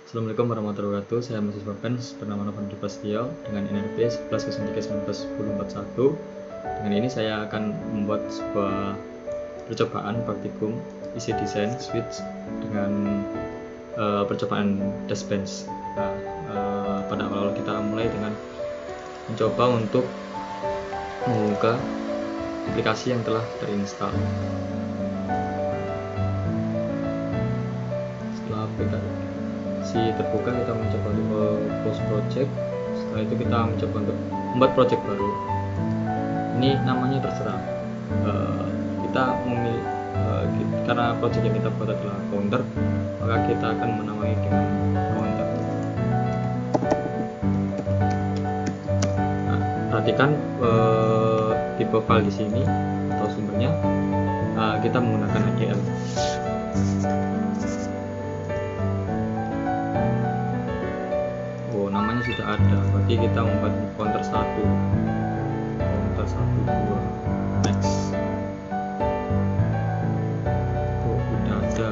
Assalamualaikum warahmatullahi wabarakatuh. Saya mahasiswa Pens bernama Novan Prasetyo dengan NRP 11/3/1941. Dengan ini saya akan membuat sebuah percobaan praktikum isi desain switch dengan percobaan dash bench. Pada awal kita mulai dengan mencoba untuk membuka aplikasi yang telah terinstall. Setelah aplikasi terbuka, kita mencoba untuk close project. Setelah itu kita mencoba untuk membuat project baru. Ini namanya terserah. Kita memilih karena project yang kita buat adalah counter, maka kita akan menamai dengan counter. Nah, perhatikan tipe file di sini atau sumbernya kita menggunakan ADL. Namanya sudah ada, berarti kita membuat counter 1, 2, next. Sudah ada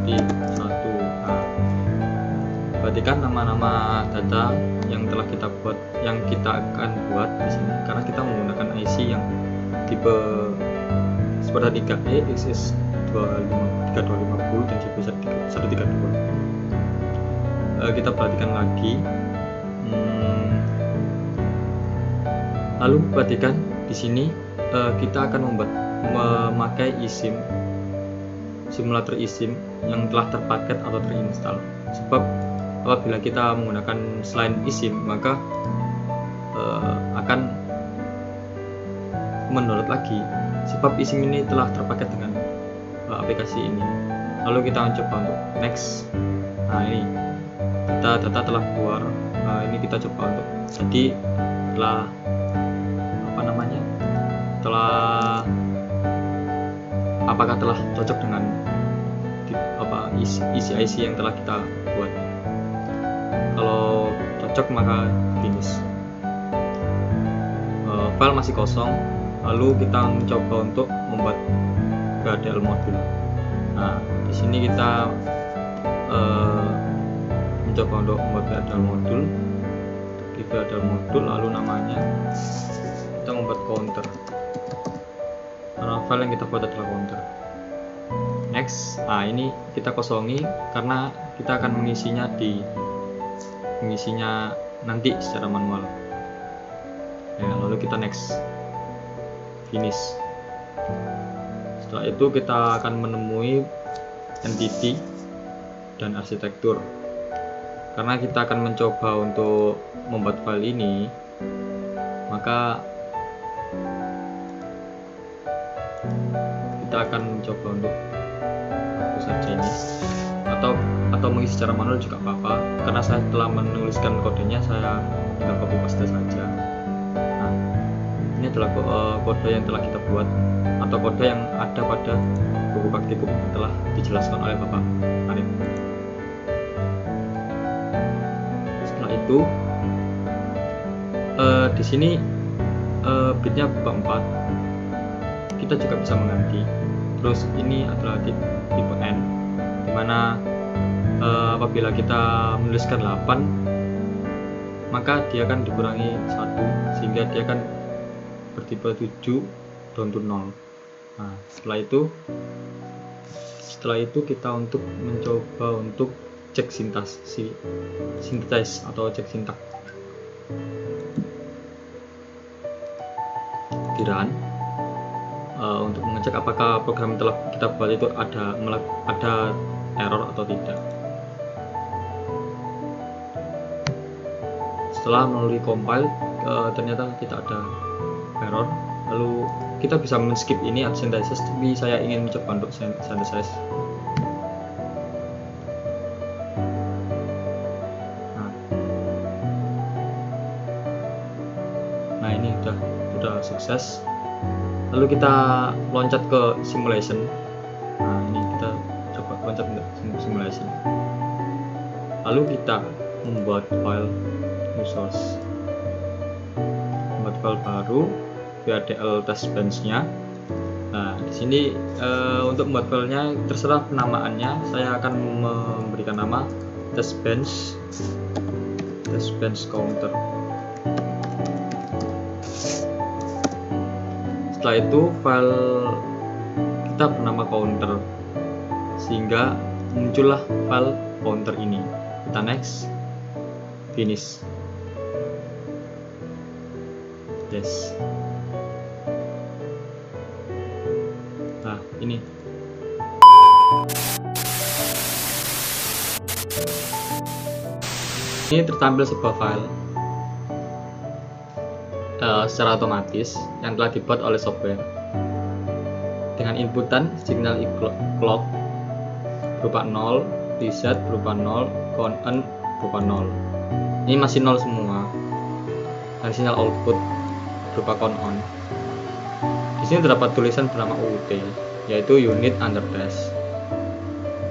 di 1. Perhatikan nama-nama data yang telah kita buat, yang kita akan buat di sini, karena kita menggunakan IC yang tipe SPARTA 3E, XS 3250 dan GP 132. Kita perhatikan lagi. Lalu perhatikan di sini kita akan memakai eSIM, simulator eSIM yang telah terpaket atau terinstall. Sebab apabila kita menggunakan selain eSIM, maka akan mendownload lagi. Sebab eSIM ini telah terpaket dengan aplikasi ini. Lalu kita mencoba untuk next. Nah, ini data telah keluar. Ini kita coba untuk jadi apakah telah cocok dengan isi IC yang telah kita buat. Kalau cocok maka finish. File masih kosong, lalu kita mencoba untuk membuat VHDL modul. Nah, di sini kita mencoba untuk membuat VHDL modul. Di VHDL modul, lalu namanya kita membuat counter. Karena file yang kita buat adalah counter. Next. Nah, ini kita kosongi karena kita akan mengisinya nanti secara manual. Ya, lalu kita next. Finish. Setelah itu kita akan menemui entity dan arsitektur. Karena kita akan mencoba untuk membuat file ini, maka kita akan mencoba untuk hapus saja ini, atau mengisi secara manual juga apa-apa. Karena saya telah menuliskan kodenya, saya tinggal copy paste saja. Nah, ini adalah kode yang telah kita buat, atau kode yang ada pada buku praktikum yang telah dijelaskan oleh Bapak Arif. Setelah itu di sini bitnya buka 4. Kita juga bisa mengganti. Terus ini adalah tipe N, dimana apabila kita menuliskan 8, maka dia akan dikurangi 1, sehingga dia akan bertipe 7 down to 0. Nah, setelah itu kita mencoba untuk cek sintax atau cek sintak di run. Untuk mengecek apakah program yang telah kita buat itu ada error atau tidak. Setelah melalui compile, ternyata tidak ada error. Lalu kita bisa men-skip ini at synthesis, tapi saya ingin mencoba untuk synthesis. Nah, ini sudah sukses. Lalu kita loncat ke simulation. Nah, ini kita coba loncat ke simulation. Lalu kita membuat file new source, membuat file baru VHDL test bench-nya. Nah, di sini untuk membuat filenya terserah penamaannya. Saya akan memberikan nama test bench counter. Setelah itu file kita bernama counter, sehingga muncullah file counter ini. Kita next, finish. Yes. Nah, ini. Ini tertampil sebuah file secara otomatis yang telah dibuat oleh software dengan inputan signal clock berupa 0, reset berupa 0, count on berupa 0. Ini masih 0 semua. Dan sinyal output berupa count on. Di sini terdapat tulisan bernama UUT, yaitu unit under test.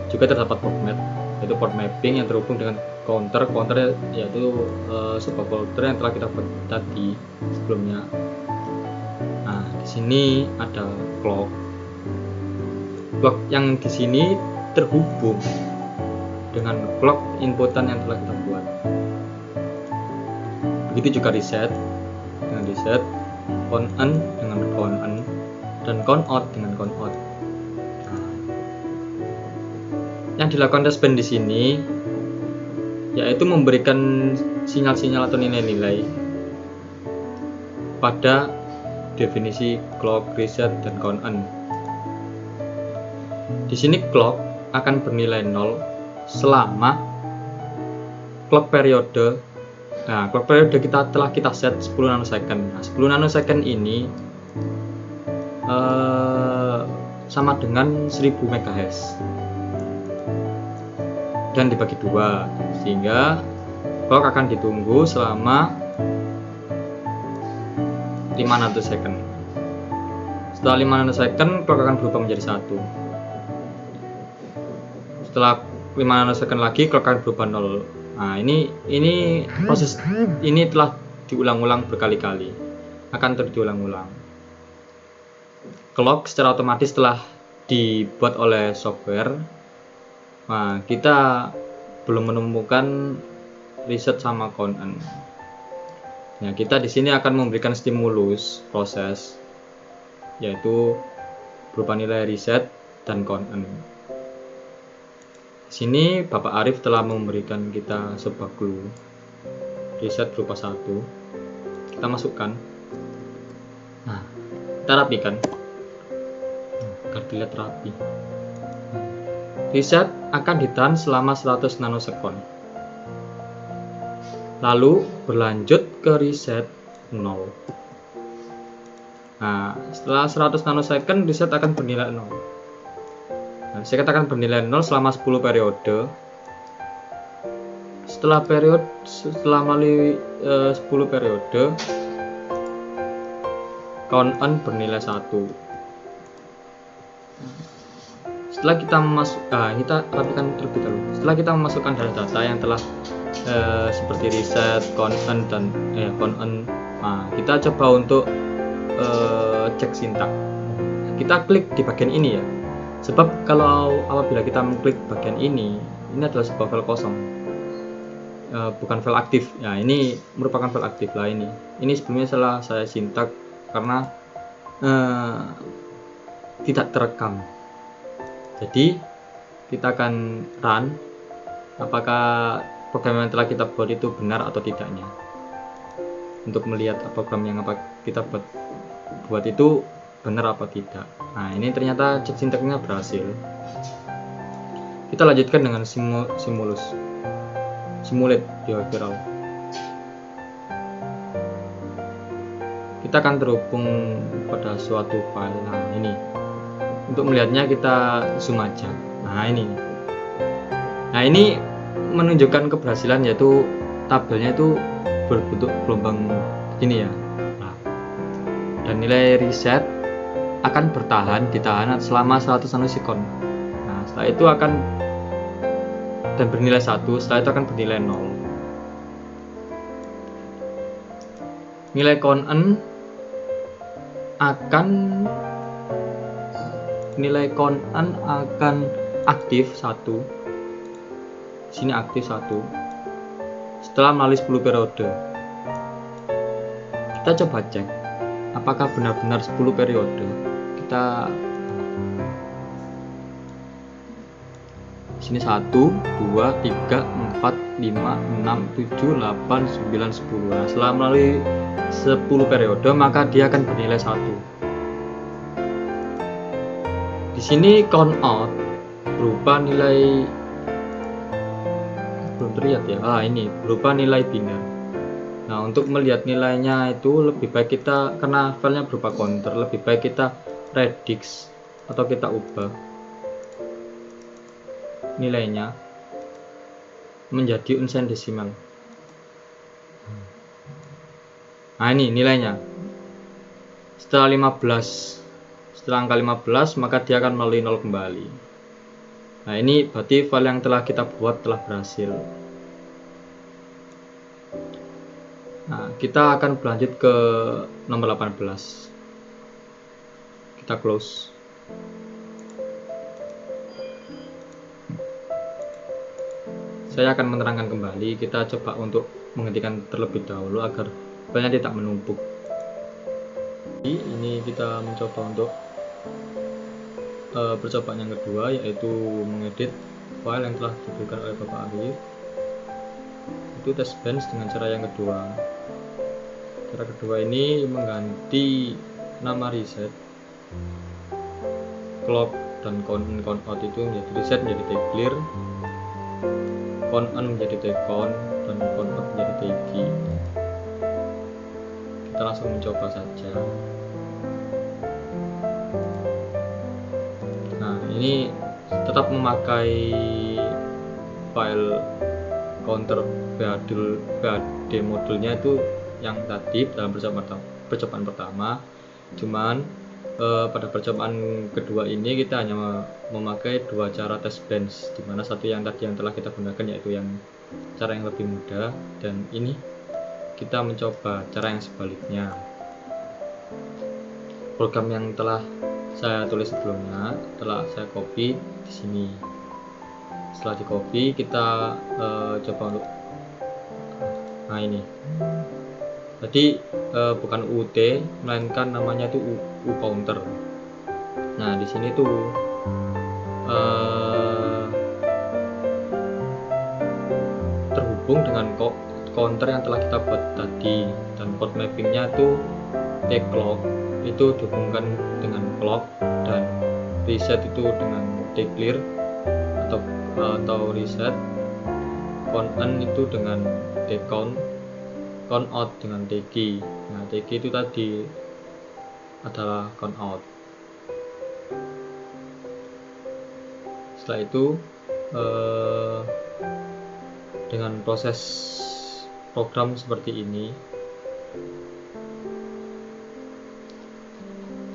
Juga terdapat format, yaitu port mapping yang terhubung dengan counter yaitu sebuah folder yang telah kita buat tadi sebelumnya. Nah, di sini ada clock yang di sini terhubung dengan clock inputan yang telah kita buat. Begitu juga reset dengan reset, count on dengan count on, dan count out dengan count out. Nah, yang dilakukan test bench di sini yaitu memberikan sinyal-sinyal atau nilai-nilai pada definisi clock, reset, dan count on. Di sini clock akan bernilai 0 selama clock periode. Nah, clock periode telah kita set 10 nanosecond. Nah, 10 nanosecond ini sama dengan 1000 MHz. Dan dibagi 2, sehingga clock akan ditunggu selama 5 nanosecond. Setelah 5 nanosecond, clock akan berubah menjadi 1. Setelah 5 nanosecond lagi, clock akan berubah 0. Nah, ini proses ini telah diulang-ulang berkali-kali, akan terus diulang-ulang. Clock secara otomatis telah dibuat oleh software. Nah, kita belum menemukan reset sama count on. Nah, kita di sini akan memberikan stimulus proses, yaitu berupa nilai reset dan count on. Di sini Bapak Arif telah memberikan kita sebuah clue. Reset berupa 1. Kita masukkan. Nah, kita rapikan agar dilihat rapi. Reset akan ditahan selama 100 nanosekon. Lalu berlanjut ke reset 0. Nah, setelah 100 nanosecond reset akan bernilai 0. Nah, saya katakan bernilai 0 selama 10 periode. Setelah melalui 10 periode, count on bernilai 1. Setelah kita kita rapikan terlebih dahulu. Setelah kita memasukkan data-data yang telah seperti reset, count on, dan count on, nah, kita coba untuk cek sintak. Kita klik di bagian ini ya. Sebab apabila kita mengklik bagian ini adalah sebuah file kosong, bukan file aktif. Ya, ini merupakan file aktif lah ini. Ini sebelumnya salah saya sintak karena tidak terekam. Jadi kita akan run apakah program yang telah kita buat itu benar atau tidaknya, untuk melihat program yang kita buat itu benar apa tidak. Nah, ini ternyata cek sintaknya berhasil. Kita lanjutkan dengan simulate behavioral. Kita akan terhubung pada suatu file. Nah, ini untuk melihatnya kita zoom aja. Nah, ini menunjukkan keberhasilan, yaitu tabelnya itu berbentuk gelombang begini ya. Nah, dan nilai reset akan ditahan selama 100 nanosekon. Nah, setelah itu dan bernilai 1, setelah itu akan bernilai 0. Nilai count on akan aktif 1 Sini aktif 1 setelah melalui 10 periode. Kita coba cek apakah benar-benar 10 periode. Kita sini 1 2 3 4 5 6 7 8 9 10. Nah, setelah melalui 10 periode maka dia akan bernilai 1. Di sini count out berupa nilai, belum terlihat ya. Ini berupa nilai biner. Nah, untuk melihat nilainya itu lebih baik kita, karena filenya berupa counter, lebih baik kita redix atau kita ubah nilainya menjadi unsigned decimal. Nah, ini nilainya. Setelah angka 15 maka dia akan melalui 0 kembali. Nah, ini berarti file yang telah kita buat telah berhasil. Nah, kita akan berlanjut ke nomor 18. Kita close. Saya akan menerangkan kembali. Kita coba untuk menghentikan terlebih dahulu agar filenya tidak menumpuk. Ini kita mencoba untuk percobaan yang kedua, yaitu mengedit file yang telah diberikan oleh Bapak Arif. Itu test bench dengan cara yang kedua. Cara kedua ini mengganti nama reset, clock dan count out itu menjadi reset menjadi tclear, count menjadi tcount, dan count out menjadi tckey. Kita langsung mencoba saja. Nah, ini tetap memakai file counter PAD modulnya itu yang tadi dalam percobaan pertama. Cuman pada percobaan kedua ini kita hanya memakai dua cara test bench, dimana satu yang tadi yang telah kita gunakan yaitu yang cara yang lebih mudah, dan ini kita mencoba cara yang sebaliknya. Program yang telah saya tulis sebelumnya telah saya copy di sini. Setelah di copy kita coba untuk ini. Jadi bukan UT melainkan namanya itu U counter. Nah, di sini tuh terhubung dengan counter yang telah kita buat tadi, dan port mappingnya itu tclock itu dihubungkan dengan clock, dan reset itu dengan tclear atau reset, count itu dengan tcount, count out dengan tckey. Nah, tckey itu tadi adalah count out. Setelah itu dengan proses program seperti ini,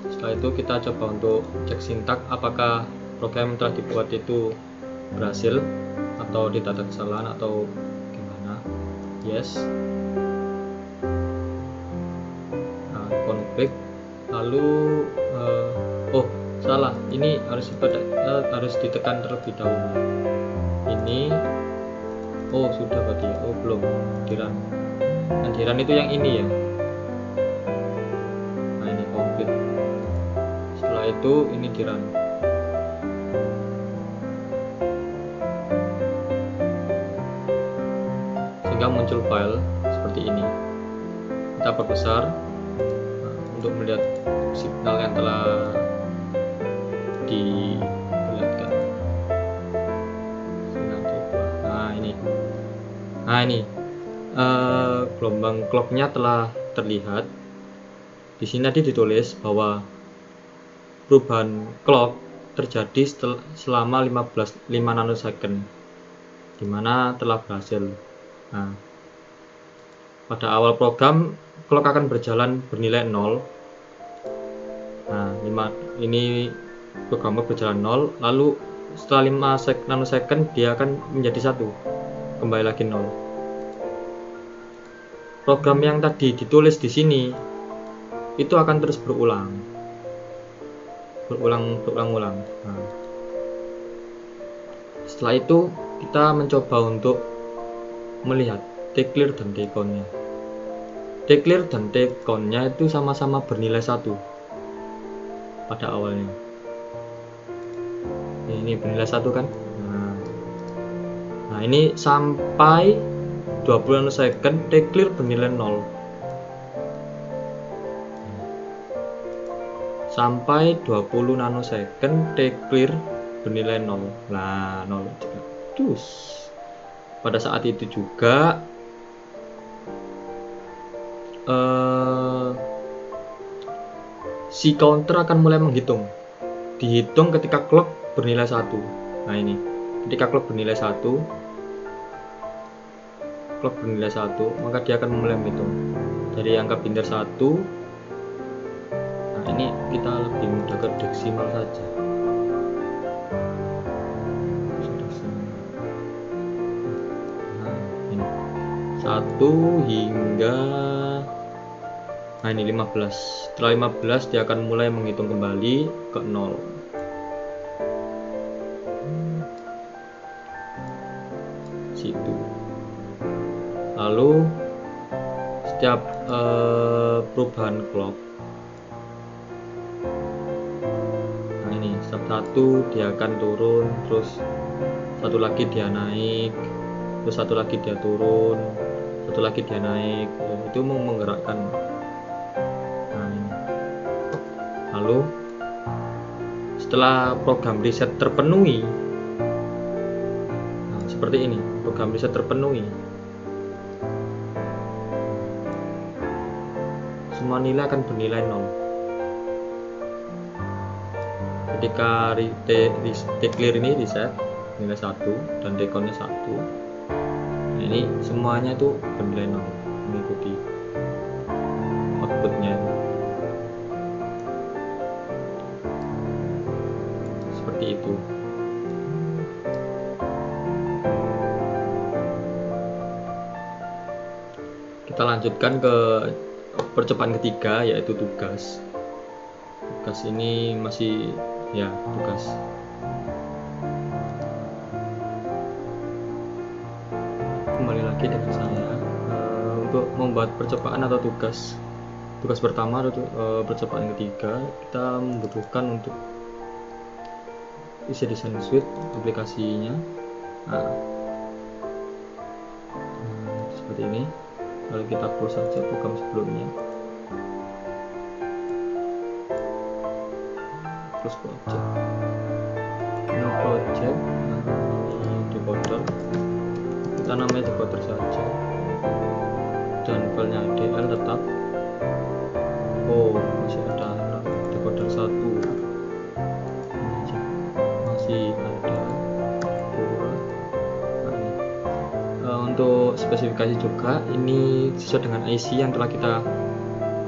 setelah itu kita coba untuk cek sintak apakah program yang telah dibuat itu berhasil atau tidak ada kesalahan atau gimana. Yes. Nah, config. Lalu salah, ini harus ditekan terlebih dahulu. Ini sudah berarti ya. Belum dirun. Yang dirun itu yang ini ya. Nah, ini complete. Setelah itu ini dirun. Sehingga muncul file seperti ini. Kita perbesar untuk melihat signal yang telah diperlihatkan. Nah, ini gelombang clocknya telah terlihat. Di sini tadi ditulis bahwa perubahan clock terjadi selama 5 nanosecond, dimana telah berhasil. Nah, pada awal program clock akan berjalan bernilai 0. Nah, ini programnya berjalan 0, lalu setelah 5 nanosecond dia akan menjadi 1, kembali lagi 0. Program yang tadi ditulis di sini itu akan terus berulang. Nah, setelah itu kita mencoba untuk melihat tclear dan tcon-nya. Tclear dan tcon-nya itu sama-sama bernilai 1 pada awalnya. Ini bernilai 1 kan. Nah ini sampai 20 nanosecond tclear bernilai 0. Sampai 20 nanosecond tclear bernilai 0. Nah 0 juga. Dus. Pada saat itu juga si counter akan mulai menghitung. Dihitung ketika clock bernilai 1. Nah ini, ketika clock bernilai 1, maka dia akan mulai menghitung dari angka bintar 1. Nah ini kita lebih mudah ke deksimal saja. Nah ini 1 hingga, nah ini 15. Setelah 15 dia akan mulai menghitung kembali ke 0. Situ. Lalu setiap perubahan clock, nah ini setiap 1 dia akan turun, terus satu lagi dia naik, terus satu lagi dia turun, satu lagi dia naik. Itu menggerakkan. Nah ini. Lalu setelah program reset terpenuhi, nah seperti ini, program reset terpenuhi, semua nilai akan bernilai 0. Ketika tclear ini reset nilai 1 dan tcon-nya 1, nah ini semuanya itu bernilai 0 mengikuti outputnya. Seperti itu. Kita lanjutkan ke percobaan ketiga, yaitu tugas. Tugas ini masih tugas. Kembali lagi dengan saya untuk membuat percobaan atau tugas. Tugas pertama atau percobaan ketiga, kita membutuhkan untuk isi desain suite aplikasinya. Nah, seperti ini. Lalu kita close saja program sebelumnya. Close project. New project. Ini decoder. Kita namanya decoder saja. Dan filenya DL tetap. Oh, masih ada decoder 1. Masih ada 2. Untuk spesifikasi juga ini sesuai dengan IC yang telah kita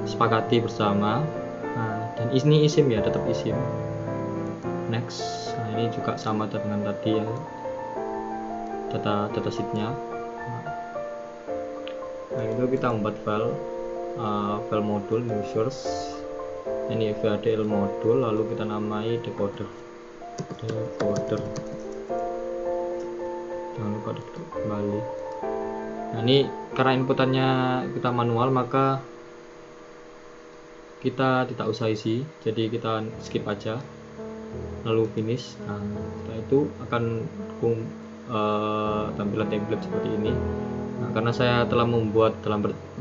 sepakati bersama. Nah, dan ini ISIM ya, tetap ISIM. Next. Nah ini juga sama dengan tadi ya, data sheetnya. Nah itu kita membuat file modul new source. Ini VADL modul, lalu kita namai decoder. Jangan lupa kembali. Nah ini karena inputannya kita manual, maka kita tidak usah isi, jadi kita skip aja, lalu finish. Nah setelah itu akan tampilan template seperti ini. Nah, karena saya telah membuat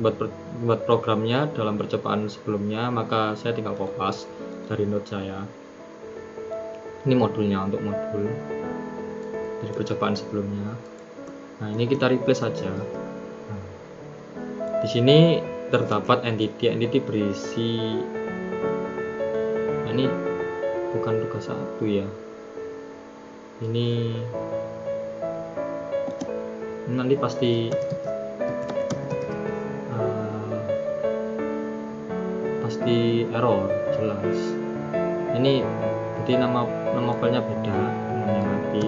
buat programnya dalam percobaan sebelumnya, maka saya tinggal kopas dari node saya. Ini modulnya, untuk modul dari percobaan sebelumnya. Nah ini kita replace saja. Di sini terdapat entity berisi, nah ini bukan tugas 1 ya, ini nanti pasti error jelas. Ini jadi nama filenya beda dengan yang tadi.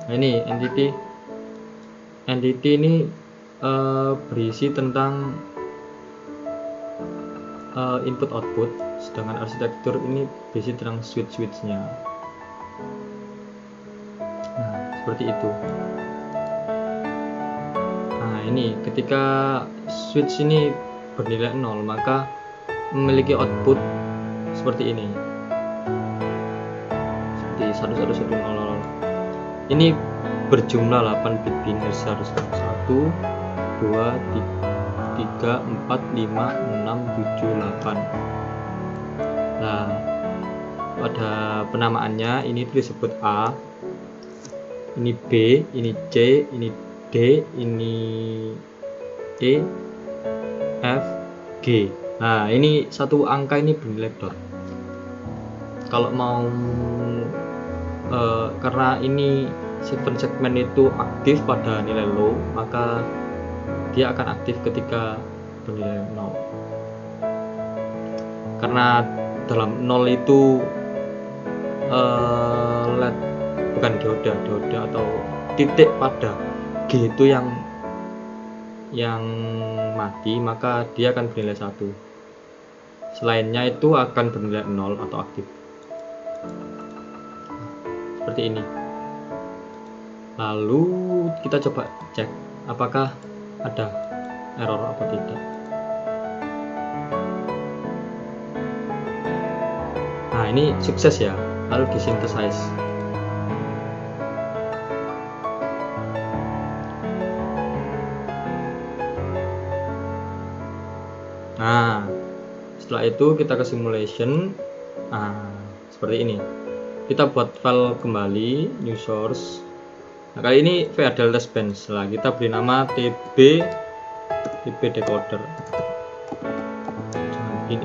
Nah ini entity ini berisi tentang input output, sedangkan arsitektur ini basic tentang switch-switchnya. Nah, seperti itu. Nah, ini ketika switch ini bernilai 0, maka memiliki output seperti ini, seperti 111000. Ini berjumlah 8 bit binary seharusnya 1 2 3 4 5 6 7 8. Nah, pada penamaannya ini disebut A, ini B, ini C, ini D, ini E, F, G. Nah, ini satu angka ini bernilai dot. Kalau mau karena ini segmen itu aktif pada nilai low, maka dia akan aktif ketika bernilai 0. Karena dalam 0 itu LED, bukan dioda atau titik pada G itu yang mati, maka dia akan bernilai 1. Selainnya itu akan bernilai 0 atau aktif. Seperti ini. Lalu kita coba cek apakah ada error apa tidak. Nah, ini sukses ya, lalu disynthesize. Nah, setelah itu kita ke simulation. Nah, seperti ini. Kita buat file kembali, new source. Nah, kali ini VA Delta Band. Setelah kita beri nama TB decoder. Jangan begini,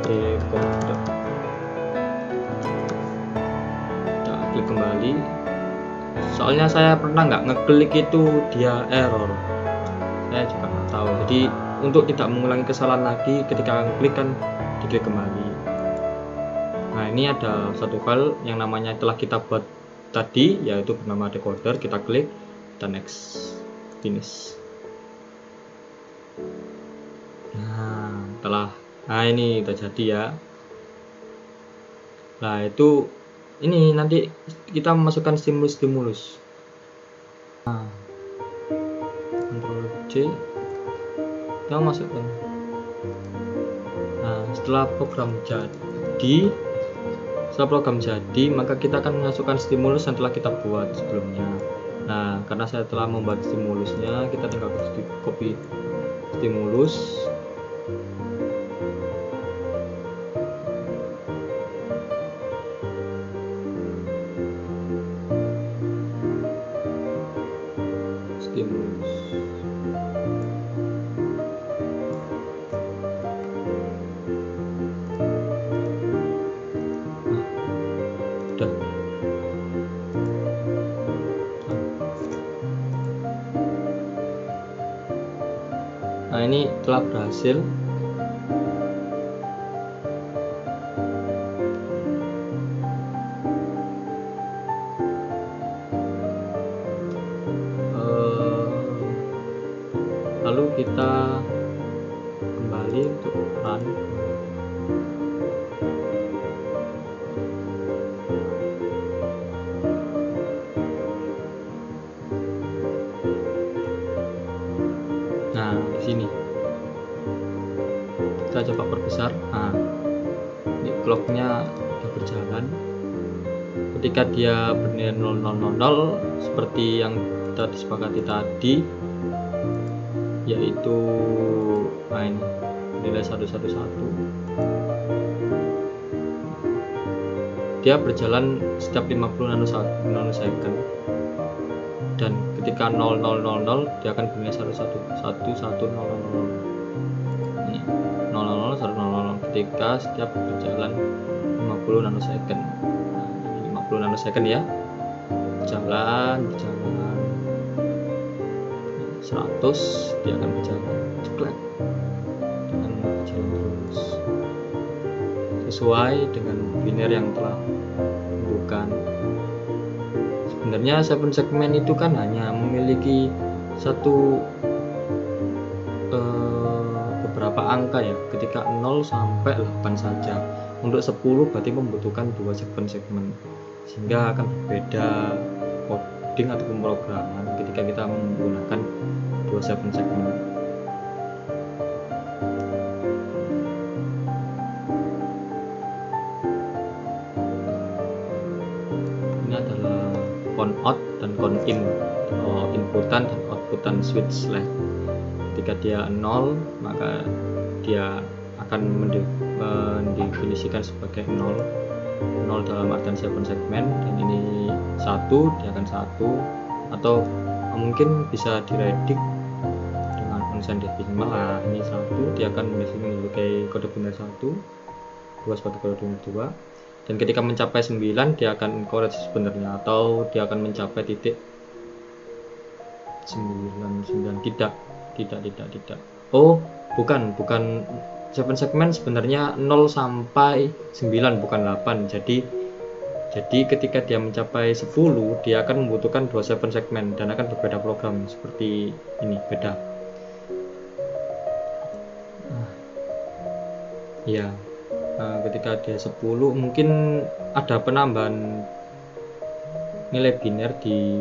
decoder. Kita klik kembali. Soalnya saya pernah nggak ngeklik itu dia error. Saya juga nggak tahu. Jadi untuk tidak mengulangi kesalahan lagi, ketika klik kan diklik kembali. Nah, ini ada satu file yang namanya telah kita buat tadi, yaitu bernama decoder. Kita klik, kita next, finish. Nah, ini udah jadi ya. Nah, itu ini nanti kita memasukkan stimulus. Nah, Ctrl C, kita masukkan. Nah, setelah program jadi, maka kita akan memasukkan stimulus yang telah kita buat sebelumnya. Nah, karena saya telah membuat stimulusnya, kita tinggal copy stimulus. Nah, ini telah berhasil. Lalu kita kembali untuk run. Nah, di sini kita coba perbesar. Nah, ini clocknya sudah berjalan. Ketika dia bernilai 0000 seperti yang kita disepakati tadi, yaitu ini nilai 111, dia berjalan setiap 50 nanosecond, dan ketika 0000 dia akan bernilai 1111000. Ini 000100 ketika setiap berjalan 50 nanosecond. Nah, ini 50 nanosecond ya, berjalan 100, dia akan berjalan ceklek dan berjalan terus sesuai dengan binary yang telah ditentukan. Sebenarnya 7 segmen itu kan hanya memiliki beberapa angka ya, ketika 0 sampai 8 saja. Untuk 10 berarti membutuhkan 2 segmen, sehingga akan berbeda coding atau pemrograman ketika kita menggunakan 2 segmen. Ini adalah count out dan count in, inputan dan outputan switch left. Ketika dia 0, maka dia akan mendefinisikan sebagai 0 dalam artian 7 segmen, dan ini 1, dia akan 1, atau mungkin bisa diredik dengan unsigned decimal. Nah, ini 1, dia akan memiliki kode benar 1, 2 sebagai kode benar 2, dan ketika mencapai 9 dia akan correct sebenarnya, atau dia akan mencapai titik 99. Tidak. Oh, bukan 7 segmen, sebenarnya 0 sampai 9, bukan 8. Jadi ketika dia mencapai 10, dia akan membutuhkan 2 segmen dan akan berbeda program seperti ini, beda. Ya, ketika dia 10 mungkin ada penambahan nilai biner di